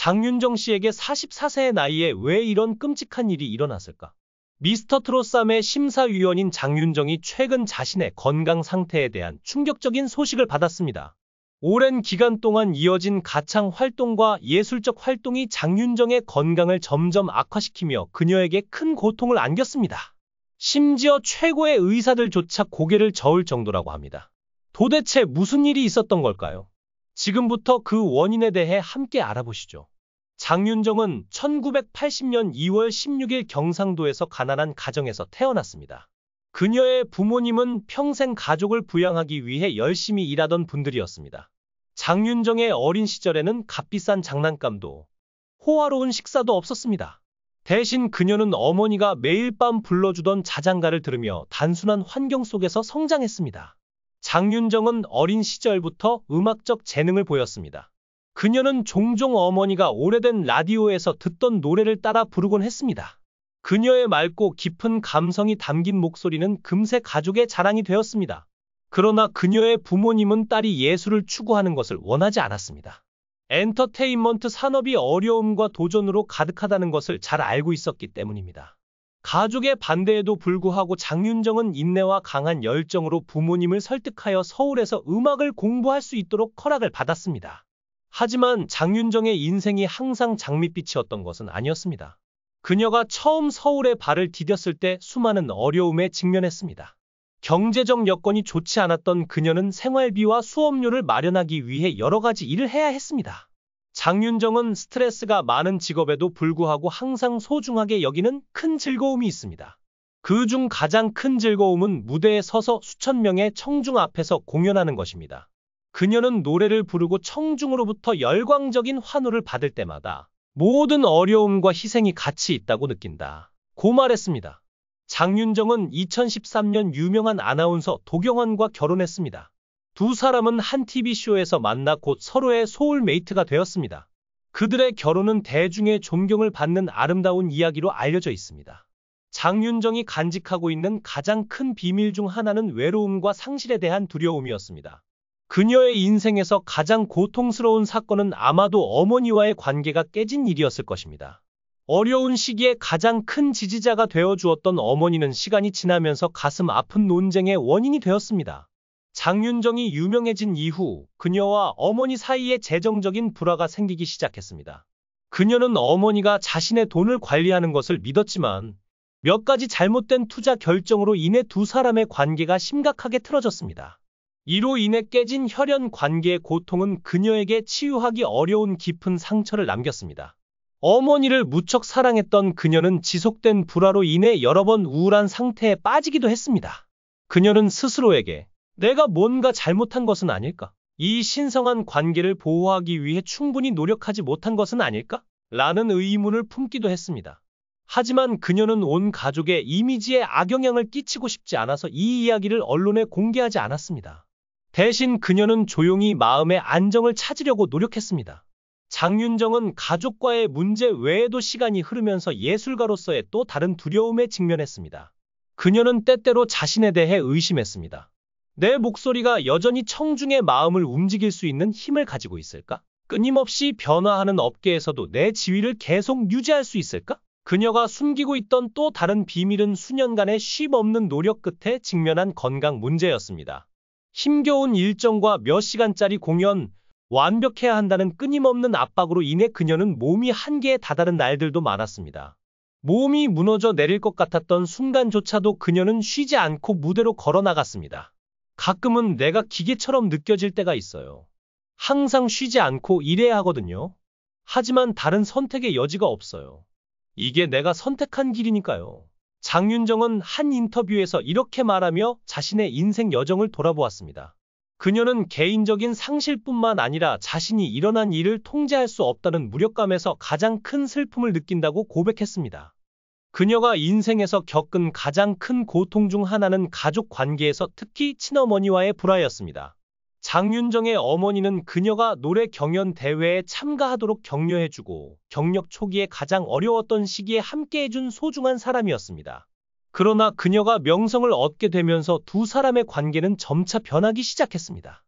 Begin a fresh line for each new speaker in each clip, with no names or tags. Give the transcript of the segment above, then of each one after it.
장윤정 씨에게 44세의 나이에 왜 이런 끔찍한 일이 일어났을까? 미스터 트롯3의 심사위원인 장윤정이 최근 자신의 건강 상태에 대한 충격적인 소식을 받았습니다. 오랜 기간 동안 이어진 가창 활동과 예술적 활동이 장윤정의 건강을 점점 악화시키며 그녀에게 큰 고통을 안겼습니다. 심지어 최고의 의사들조차 고개를 저을 정도라고 합니다. 도대체 무슨 일이 있었던 걸까요? 지금부터 그 원인에 대해 함께 알아보시죠. 장윤정은 1980년 2월 16일 경상도에서 가난한 가정에서 태어났습니다. 그녀의 부모님은 평생 가족을 부양하기 위해 열심히 일하던 분들이었습니다. 장윤정의 어린 시절에는 값비싼 장난감도 호화로운 식사도 없었습니다. 대신 그녀는 어머니가 매일 밤 불러주던 자장가를 들으며 단순한 환경 속에서 성장했습니다. 장윤정은 어린 시절부터 음악적 재능을 보였습니다. 그녀는 종종 어머니가 오래된 라디오에서 듣던 노래를 따라 부르곤 했습니다. 그녀의 맑고 깊은 감성이 담긴 목소리는 금세 가족의 자랑이 되었습니다. 그러나 그녀의 부모님은 딸이 예술을 추구하는 것을 원하지 않았습니다. 엔터테인먼트 산업이 어려움과 도전으로 가득하다는 것을 잘 알고 있었기 때문입니다. 가족의 반대에도 불구하고 장윤정은 인내와 강한 열정으로 부모님을 설득하여 서울에서 음악을 공부할 수 있도록 허락을 받았습니다. 하지만 장윤정의 인생이 항상 장밋빛이었던 것은 아니었습니다. 그녀가 처음 서울에 발을 디뎠을 때 수많은 어려움에 직면했습니다. 경제적 여건이 좋지 않았던 그녀는 생활비와 수업료를 마련하기 위해 여러 가지 일을 해야 했습니다. 장윤정은 스트레스가 많은 직업에도 불구하고 항상 소중하게 여기는 큰 즐거움이 있습니다. 그중 가장 큰 즐거움은 무대에 서서 수천 명의 청중 앞에서 공연하는 것입니다. 그녀는 노래를 부르고 청중으로부터 열광적인 환호를 받을 때마다 모든 어려움과 희생이 같이 있다고 느낀다 고 말했습니다. 장윤정은 2013년 유명한 아나운서 도경원과 결혼했습니다. 두 사람은 한 TV쇼에서 만나 곧 서로의 소울메이트가 되었습니다. 그들의 결혼은 대중의 존경을 받는 아름다운 이야기로 알려져 있습니다. 장윤정이 간직하고 있는 가장 큰 비밀 중 하나는 외로움과 상실에 대한 두려움이었습니다. 그녀의 인생에서 가장 고통스러운 사건은 아마도 어머니와의 관계가 깨진 일이었을 것입니다. 어려운 시기에 가장 큰 지지자가 되어주었던 어머니는 시간이 지나면서 가슴 아픈 논쟁의 원인이 되었습니다. 장윤정이 유명해진 이후 그녀와 어머니 사이에 재정적인 불화가 생기기 시작했습니다. 그녀는 어머니가 자신의 돈을 관리하는 것을 믿었지만 몇 가지 잘못된 투자 결정으로 인해 두 사람의 관계가 심각하게 틀어졌습니다. 이로 인해 깨진 혈연 관계의 고통은 그녀에게 치유하기 어려운 깊은 상처를 남겼습니다. 어머니를 무척 사랑했던 그녀는 지속된 불화로 인해 여러 번 우울한 상태에 빠지기도 했습니다. 그녀는 스스로에게 내가 뭔가 잘못한 것은 아닐까? 이 신성한 관계를 보호하기 위해 충분히 노력하지 못한 것은 아닐까? 라는 의문을 품기도 했습니다. 하지만 그녀는 온 가족의 이미지에 악영향을 끼치고 싶지 않아서 이 이야기를 언론에 공개하지 않았습니다. 대신 그녀는 조용히 마음의 안정을 찾으려고 노력했습니다. 장윤정은 가족과의 문제 외에도 시간이 흐르면서 예술가로서의 또 다른 두려움에 직면했습니다. 그녀는 때때로 자신에 대해 의심했습니다. 내 목소리가 여전히 청중의 마음을 움직일 수 있는 힘을 가지고 있을까? 끊임없이 변화하는 업계에서도 내 지위를 계속 유지할 수 있을까? 그녀가 숨기고 있던 또 다른 비밀은 수년간의 쉼 없는 노력 끝에 직면한 건강 문제였습니다. 힘겨운 일정과 몇 시간짜리 공연, 완벽해야 한다는 끊임없는 압박으로 인해 그녀는 몸이 한계에 다다른 날들도 많았습니다. 몸이 무너져 내릴 것 같았던 순간조차도 그녀는 쉬지 않고 무대로 걸어 나갔습니다. 가끔은 내가 기계처럼 느껴질 때가 있어요. 항상 쉬지 않고 일해야 하거든요. 하지만 다른 선택의 여지가 없어요. 이게 내가 선택한 길이니까요. 장윤정은 한 인터뷰에서 이렇게 말하며 자신의 인생 여정을 돌아보았습니다. 그녀는 개인적인 상실뿐만 아니라 자신이 일어난 일을 통제할 수 없다는 무력감에서 가장 큰 슬픔을 느낀다고 고백했습니다. 그녀가 인생에서 겪은 가장 큰 고통 중 하나는 가족 관계에서 특히 친어머니와의 불화였습니다. 장윤정의 어머니는 그녀가 노래 경연 대회에 참가하도록 격려해주고 경력 초기에 가장 어려웠던 시기에 함께해준 소중한 사람이었습니다. 그러나 그녀가 명성을 얻게 되면서 두 사람의 관계는 점차 변하기 시작했습니다.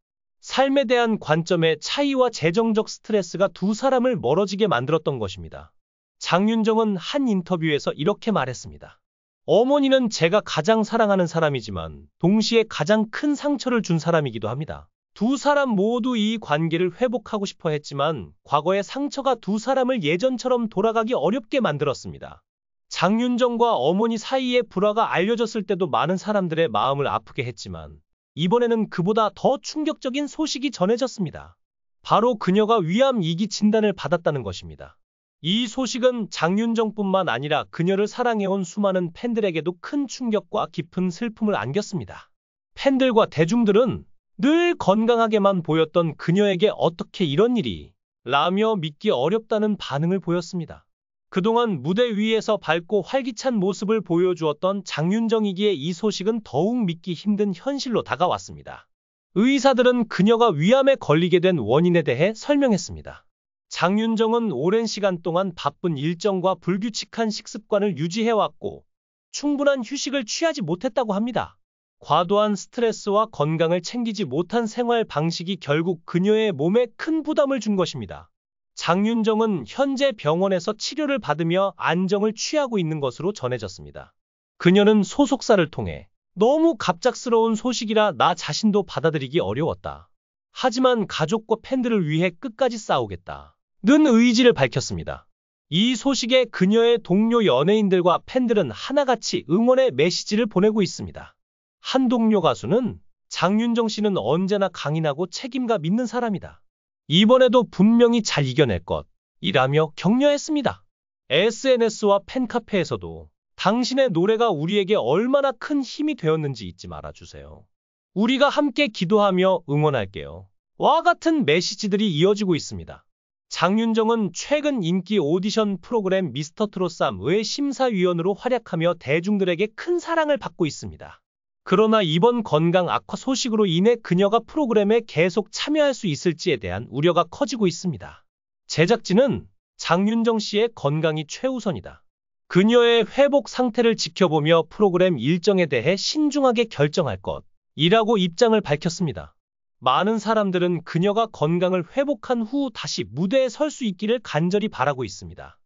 삶에 대한 관점의 차이와 재정적 스트레스가 두 사람을 멀어지게 만들었던 것입니다. 장윤정은 한 인터뷰에서 이렇게 말했습니다. 어머니는 제가 가장 사랑하는 사람이지만 동시에 가장 큰 상처를 준 사람이기도 합니다. 두 사람 모두 이 관계를 회복하고 싶어 했지만 과거의 상처가 두 사람을 예전처럼 돌아가기 어렵게 만들었습니다. 장윤정과 어머니 사이의 불화가 알려졌을 때도 많은 사람들의 마음을 아프게 했지만 이번에는 그보다 더 충격적인 소식이 전해졌습니다. 바로 그녀가 위암 2기 진단을 받았다는 것입니다. 이 소식은 장윤정뿐만 아니라 그녀를 사랑해온 수많은 팬들에게도 큰 충격과 깊은 슬픔을 안겼습니다. 팬들과 대중들은 늘 건강하게만 보였던 그녀에게 어떻게 이런 일이 라며 믿기 어렵다는 반응을 보였습니다. 그동안 무대 위에서 밝고 활기찬 모습을 보여주었던 장윤정이기에 이 소식은 더욱 믿기 힘든 현실로 다가왔습니다. 의사들은 그녀가 위암에 걸리게 된 원인에 대해 설명했습니다. 장윤정은 오랜 시간 동안 바쁜 일정과 불규칙한 식습관을 유지해왔고 충분한 휴식을 취하지 못했다고 합니다. 과도한 스트레스와 건강을 챙기지 못한 생활 방식이 결국 그녀의 몸에 큰 부담을 준 것입니다. 장윤정은 현재 병원에서 치료를 받으며 안정을 취하고 있는 것으로 전해졌습니다. 그녀는 소속사를 통해 너무 갑작스러운 소식이라 나 자신도 받아들이기 어려웠다. 하지만 가족과 팬들을 위해 끝까지 싸우겠다. 는 의지를 밝혔습니다. 이 소식에 그녀의 동료 연예인들과 팬들은 하나같이 응원의 메시지를 보내고 있습니다. 한 동료 가수는 장윤정 씨는 언제나 강인하고 책임감 있는 사람이다. 이번에도 분명히 잘 이겨낼 것이라며 격려했습니다. SNS와 팬카페에서도 당신의 노래가 우리에게 얼마나 큰 힘이 되었는지 잊지 말아주세요. 우리가 함께 기도하며 응원할게요. 와 같은 메시지들이 이어지고 있습니다. 장윤정은 최근 인기 오디션 프로그램 미스터트롯3의 심사위원으로 활약하며 대중들에게 큰 사랑을 받고 있습니다. 그러나 이번 건강 악화 소식으로 인해 그녀가 프로그램에 계속 참여할 수 있을지에 대한 우려가 커지고 있습니다. 제작진은 장윤정 씨의 건강이 최우선이다. 그녀의 회복 상태를 지켜보며 프로그램 일정에 대해 신중하게 결정할 것이라고 입장을 밝혔습니다. 많은 사람들은 그녀가 건강을 회복한 후 다시 무대에 설 수 있기를 간절히 바라고 있습니다.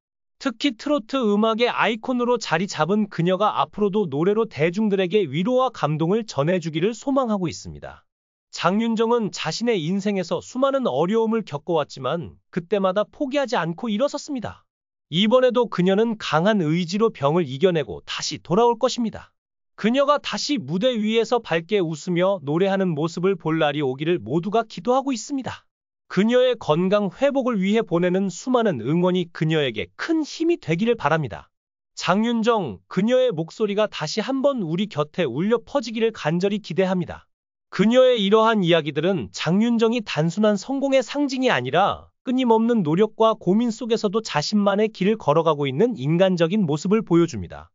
특히 트로트 음악의 아이콘으로 자리 잡은 그녀가 앞으로도 노래로 대중들에게 위로와 감동을 전해주기를 소망하고 있습니다. 장윤정은 자신의 인생에서 수많은 어려움을 겪어왔지만 그때마다 포기하지 않고 일어섰습니다. 이번에도 그녀는 강한 의지로 병을 이겨내고 다시 돌아올 것입니다. 그녀가 다시 무대 위에서 밝게 웃으며 노래하는 모습을 볼 날이 오기를 모두가 기도하고 있습니다. 그녀의 건강 회복을 위해 보내는 수많은 응원이 그녀에게 큰 힘이 되기를 바랍니다. 장윤정, 그녀의 목소리가 다시 한번 우리 곁에 울려 퍼지기를 간절히 기대합니다. 그녀의 이러한 이야기들은 장윤정이 단순한 성공의 상징이 아니라 끊임없는 노력과 고민 속에서도 자신만의 길을 걸어가고 있는 인간적인 모습을 보여줍니다.